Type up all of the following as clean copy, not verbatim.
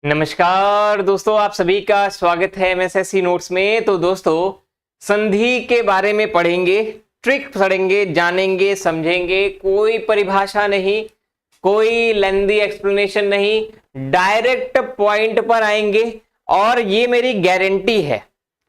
नमस्कार दोस्तों, आप सभी का स्वागत है एमएसएससी नोट्स में। तो दोस्तों, संधि के बारे में पढ़ेंगे, ट्रिक पढ़ेंगे, जानेंगे, समझेंगे। कोई परिभाषा नहीं, कोई लेंदी एक्सप्लेनेशन नहीं, डायरेक्ट पॉइंट पर आएंगे। और ये मेरी गारंटी है,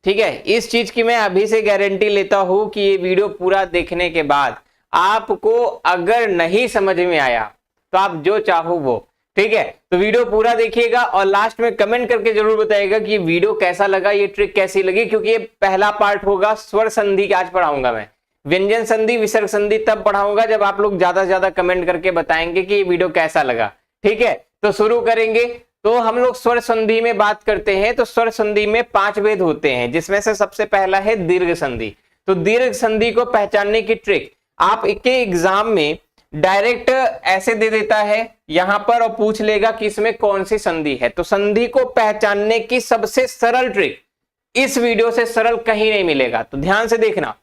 ठीक है, इस चीज की मैं अभी से गारंटी लेता हूं कि ये वीडियो पूरा देखने के बाद आपको अगर नहीं समझ में आया तो आप जो चाहो वो, ठीक है, तो वीडियो पूरा देखिएगा और लास्ट में कमेंट करके जरूर बताइएगा कि ये वीडियो कैसा लगा, ये ट्रिक कैसी लगी। क्योंकि ये पहला पार्ट होगा, स्वर संधि आज पढ़ाऊंगा मैं। व्यंजन संधि, विसर्ग संधि तब पढ़ाऊंगा जब आप लोग ज्यादा से ज्यादा कमेंट करके बताएंगे कि ये वीडियो कैसा लगा, ठीक है। तो शुरू करेंगे। तो हम लोग स्वर संधि में बात करते हैं। तो स्वर संधि में 5 भेद होते हैं, जिसमें से सबसे पहला है दीर्घ संधि। तो दीर्घ संधि को पहचानने की ट्रिक आप के एग्जाम में डायरेक्ट ऐसे दे देता है यहां पर और पूछ लेगा कि इसमें कौन सी संधि है। तो संधि को पहचानने की सबसे सरल ट्रिक इस वीडियो से सरल कहीं नहीं मिलेगा, तो ध्यान से देखना।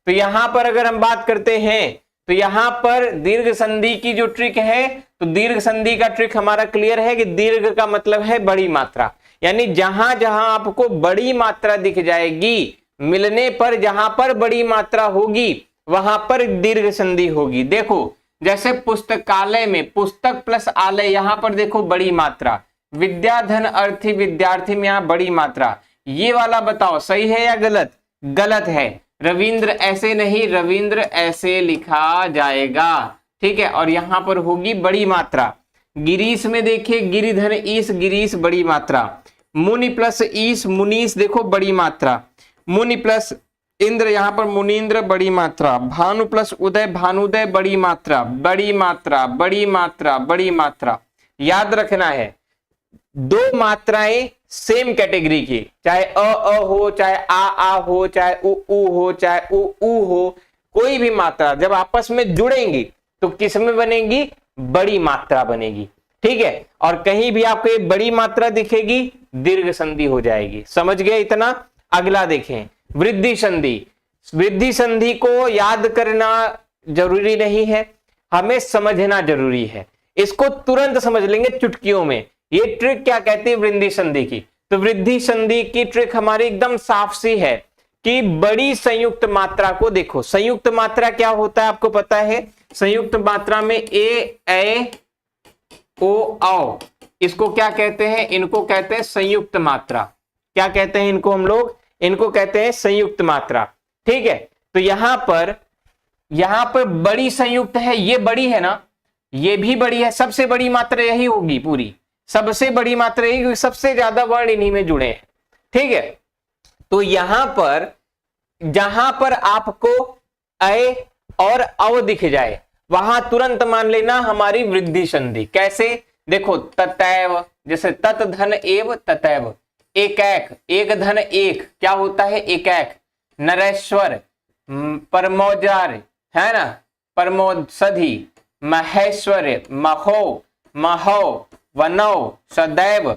तो यहां पर अगर हम बात करते हैं तो यहां पर दीर्घ संधि की जो ट्रिक है, तो दीर्घ संधि का ट्रिक हमारा क्लियर है कि दीर्घ का मतलब है बड़ी मात्रा, यानी जहां जहां आपको बड़ी मात्रा दिख जाएगी, मिलने पर जहां पर बड़ी मात्रा होगी वहां पर दीर्घ संधि होगी। देखो, जैसे पुस्तकालय में पुस्तक प्लस आलय, यहां पर देखो बड़ी मात्रा, विद्याधन अर्थी विद्यार्थी में यहां बड़ी मात्रा। ये वाला बताओ सही है या गलत? गलत है। रविंद्र ऐसे नहीं, रविंद्र ऐसे लिखा जाएगा, ठीक है, और यहां पर होगी बड़ी मात्रा। गिरीश में देखिए गिरिधन ईश, गिरीश बड़ी मात्रा। मुनि प्लस ईश, मुनीश देखो बड़ी मात्रा। मुनि प्लस इंद्र, यहां पर मुनीन्द्र बड़ी मात्रा। भानु प्लस उदय, भानुदय बड़ी मात्रा, बड़ी मात्रा, बड़ी मात्रा, बड़ी मात्रा। याद रखना है, 2 मात्राएं सेम कैटेगरी की, चाहे अ हो, चाहे आ हो, चाहे उ हो, चाहे उ हो, कोई भी मात्रा जब आपस में जुड़ेंगी तो किस में बनेगी? बड़ी मात्रा बनेगी, ठीक है। और कहीं भी आपको एक बड़ी मात्रा दिखेगी, दीर्घ संधि हो जाएगी। समझ गए इतना? अगला देखें, वृद्धि संधि। वृद्धि संधि को याद करना जरूरी नहीं है, हमें समझना जरूरी है। इसको तुरंत समझ लेंगे चुटकियों में। ये ट्रिक क्या कहती है वृद्धि संधि की? तो वृद्धि संधि की ट्रिक हमारी एकदम साफ सी है कि बड़ी संयुक्त मात्रा को देखो। संयुक्त मात्रा क्या होता है आपको पता है? संयुक्त मात्रा में ए ओ औ, इसको क्या कहते हैं? इनको कहते हैं संयुक्त मात्रा। क्या कहते हैं इनको हम लोग? इनको कहते हैं संयुक्त मात्रा, ठीक है। तो यहां पर बड़ी संयुक्त है, ये बड़ी है ना, ये भी बड़ी है। सबसे बड़ी मात्रा यही होगी, पूरी सबसे बड़ी मात्रा यही, क्योंकि सबसे ज्यादा वर्ण इन्हीं में जुड़े हैं, ठीक है। तो यहां पर जहां पर आपको अ और अव दिख जाए वहां तुरंत मान लेना हमारी वृद्धि संधि। कैसे? देखो, ततैव, जैसे तत धन एव ततैव। एक एक धन एक क्या होता है? एक। नरेश्वर, परमौजार है ना, परमोदसधि, महेश्वर, महो, महो, वनौ, सदैव।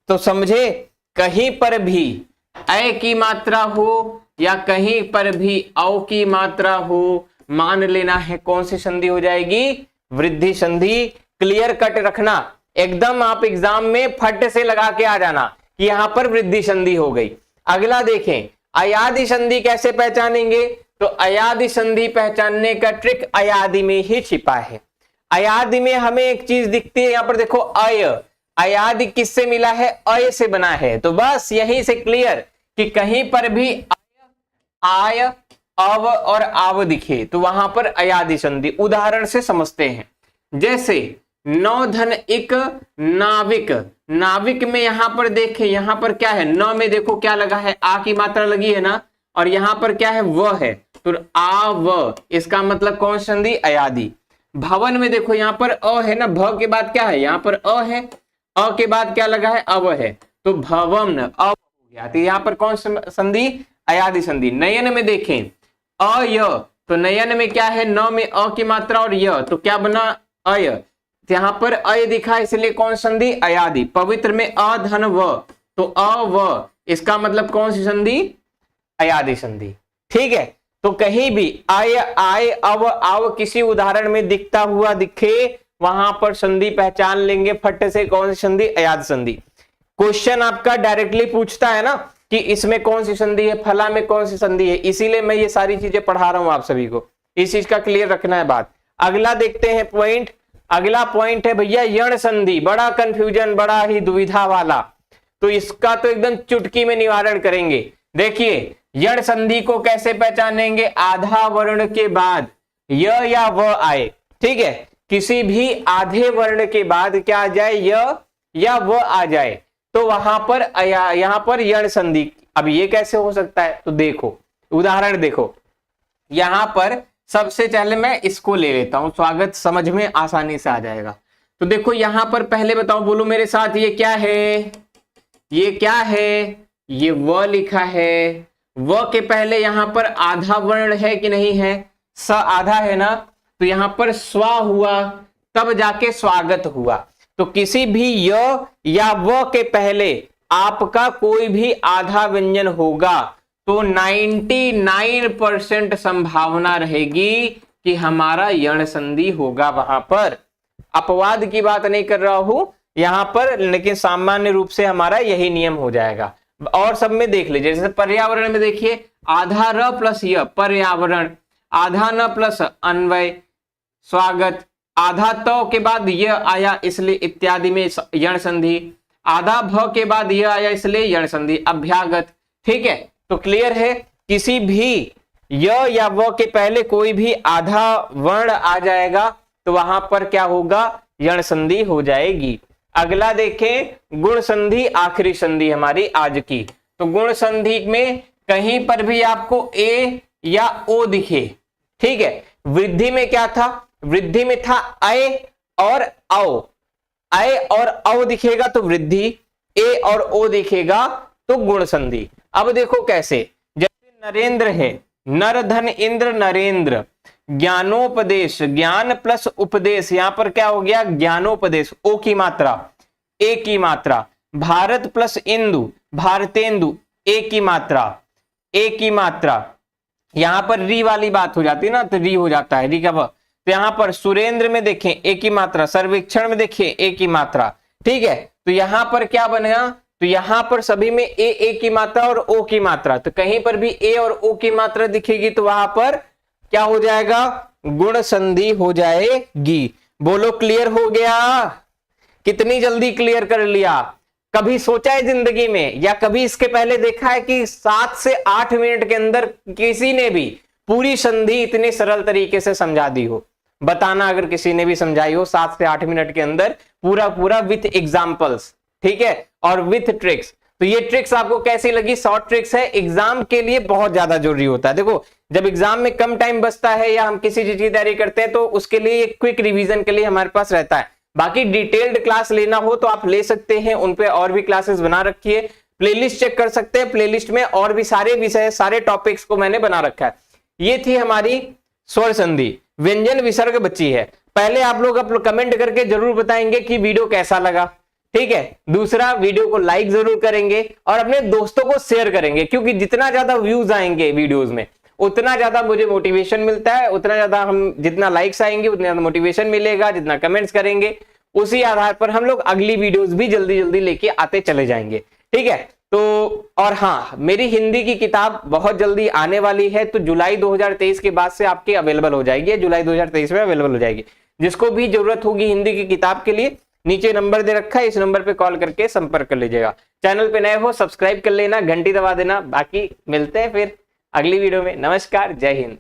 तो समझे, कहीं पर भी अ की मात्रा हो या कहीं पर भी औ की मात्रा हो, मान लेना है कौन सी संधि हो जाएगी? वृद्धि संधि। क्लियर कट रखना, एकदम आप एग्जाम में फट से लगा के आ जाना कि यहां पर वृद्धि संधि हो गई। अगला देखें, अयादि संधि कैसे पहचानेंगे? तो अयादि संधि पहचानने का ट्रिक अयादि में ही छिपा है। अयादि में हमें एक चीज दिखती है, यहां पर देखो अय। अयादि किससे मिला है? अय से बना है। तो बस यहीं से क्लियर कि कहीं पर भी आय, अव और आव दिखे तो वहां पर अयादि संधि। उदाहरण से समझते हैं, जैसे नौ धन एक नाविक। नाविक में यहां पर देखें, यहां पर क्या है? नौ में देखो क्या लगा है? आ की मात्रा लगी है ना, और यहां पर क्या है? व है, तो आ व, इसका मतलब कौन संधि? अयादि। भवन में देखो यहां पर अ है ना, भ के बाद क्या है? यहां पर अ है, अ के बाद क्या लगा है? अव है, तो भवन अ हो गया। तो यहां पर कौन संधि? अयादि संधि। नयन में देखें अय, तो नयन में क्या है? न में अ की मात्रा और य, तो क्या बना? अय। यहां पर अय दिखा, इसलिए कौन संधि? अयादि। पवित्र में अ धन व, तो अ व, इसका मतलब कौन सी संधि? अयादि संधि, ठीक है। तो कहीं भी अय, आय, अव, आव किसी उदाहरण में दिखता हुआ दिखे, वहां पर संधि पहचान लेंगे फट से, कौन सी संधि? अयादि संधि। क्वेश्चन आपका डायरेक्टली पूछता है ना कि इसमें कौन सी संधि है, फला में कौन सी संधि है, इसीलिए मैं ये सारी चीजें पढ़ा रहा हूं आप सभी को, इस चीज का क्लियर रखना है बात। अगला देखते हैं पॉइंट, अगला पॉइंट है भैया यण संधि, बड़ा कंफ्यूजन, बड़ा ही दुविधा वाला, तो इसका तो एकदम चुटकी में निवारण करेंगे। देखिए यण संधि को कैसे पहचानेंगे, आधा वर्ण के बाद य या व आए, ठीक है, किसी भी आधे वर्ण के बाद क्या आ जाए, य या व आ जाए, तो वहां पर यहां पर यण संधि। अब ये कैसे हो सकता है, तो देखो उदाहरण देखो, यहां पर सबसे पहले मैं इसको ले लेता हूं, स्वागत समझ में आसानी से आ जाएगा। तो देखो यहां पर पहले बताओ, बोलो मेरे साथ, ये क्या है, ये क्या है, ये व लिखा है, व के पहले यहां पर आधा वर्ण है कि नहीं है, स आधा है ना, तो यहां पर स्वा हुआ, तब जाके स्वागत हुआ। तो किसी भी य या व के पहले आपका कोई भी आधा व्यंजन होगा तो 99% संभावना रहेगी कि हमारा यण संधि होगा वहां पर। अपवाद की बात नहीं कर रहा हूं यहां पर, लेकिन सामान्य रूप से हमारा यही नियम हो जाएगा। और सब में देख लीजिए, जैसे पर्यावरण में देखिए, आधा र प्लस य पर्यावरण, आधा न प्लस अन्वय स्वागत, आधा तो के बाद य आया इसलिए इत्यादि में यण संधि, आधा भ के बाद य आया इसलिए यण संधि अभ्यागत। ठीक है, तो क्लियर है, किसी भी य या व के पहले कोई भी आधा वर्ण आ जाएगा तो वहां पर क्या होगा, यण संधि हो जाएगी। अगला देखें गुण संधि, आखिरी संधि हमारी आज की। तो गुण संधि में कहीं पर भी आपको ए या ओ दिखे, ठीक है, वृद्धि में क्या था, वृद्धि में था अय और औ, अय और औ दिखेगा तो वृद्धि, ए और ओ दिखेगा तो गुण संधि। अब देखो कैसे, जैसे नरेंद्र है, नर धन इंद्र नरेंद्र, ज्ञानोपदेश, ज्ञान प्लस उपदेश, यहां पर क्या हो गया, ज्ञानोपदेश, ओ की मात्रा, ए की मात्रा, भारत प्लस इंदु, भारतेंदु, ए की मात्रा, ए की मात्रा, यहां पर री वाली बात हो जाती है ना, तो री हो जाता है, री का व। तो यहां पर सुरेंद्र में देखें ए की मात्रा, सर्वेक्षण में देखें ए की मात्रा, ठीक है, तो यहां पर क्या बनेगा, तो यहां पर सभी में ए की मात्रा और ओ की मात्रा, तो कहीं पर भी ए और ओ की मात्रा दिखेगी तो वहां पर क्या हो जाएगा, गुण संधि हो जाएगी। बोलो क्लियर हो गया, कितनी जल्दी क्लियर कर लिया। कभी सोचा है जिंदगी में या कभी इसके पहले देखा है कि 7 से 8 मिनट के अंदर किसी ने भी पूरी संधि इतने सरल तरीके से समझा दी हो, बताना अगर किसी ने भी समझाई हो 7 से 8 मिनट के अंदर पूरा पूरा विथ एग्जांपल्स, ठीक है, और विथ ट्रिक्स। तो ये ट्रिक्स आपको कैसी लगी, शॉर्ट ट्रिक्स है, एग्जाम के लिए बहुत ज्यादा जरूरी होता है। देखो जब एग्जाम में कम टाइम बचता है या हम किसी चीज की तैयारी करते हैं तो उसके लिए क्विक रिवीजन के लिए हमारे पास रहता है। बाकी डिटेल्ड क्लास लेना हो तो आप ले सकते हैं, उन पे और भी क्लासेस बना रखी है, प्लेलिस्ट चेक कर सकते हैं, प्लेलिस्ट में और भी सारे विषय, सारे टॉपिक्स को मैंने बना रखा है। ये थी हमारी स्वर संधि, व्यंजन विसर्ग बची है। पहले आप लोग कमेंट करके जरूर बताएंगे कि वीडियो कैसा लगा, ठीक है। दूसरा, वीडियो को लाइक जरूर करेंगे और अपने दोस्तों को शेयर करेंगे, क्योंकि जितना ज्यादा व्यूज आएंगे वीडियोस में उतना ज्यादा मुझे मोटिवेशन मिलता है, उतना ज्यादा हम जितना लाइक्स आएंगे उतना ज्यादा मोटिवेशन मिलेगा, जितना कमेंट्स करेंगे उसी आधार पर हम लोग अगली वीडियोस भी जल्दी जल्दी लेके आते चले जाएंगे, ठीक है। तो और हाँ, मेरी हिंदी की किताब बहुत जल्दी आने वाली है, तो जुलाई 2023 के बाद से आपकी अवेलेबल हो जाएगी, जुलाई 2023 में अवेलेबल हो जाएगी। जिसको भी जरूरत होगी हिंदी की किताब के लिए, नीचे नंबर दे रखा है, इस नंबर पे कॉल करके संपर्क कर लीजिएगा। चैनल पे नए हो सब्सक्राइब कर लेना, घंटी दबा देना। बाकी मिलते हैं फिर अगली वीडियो में। नमस्कार, जय हिंद।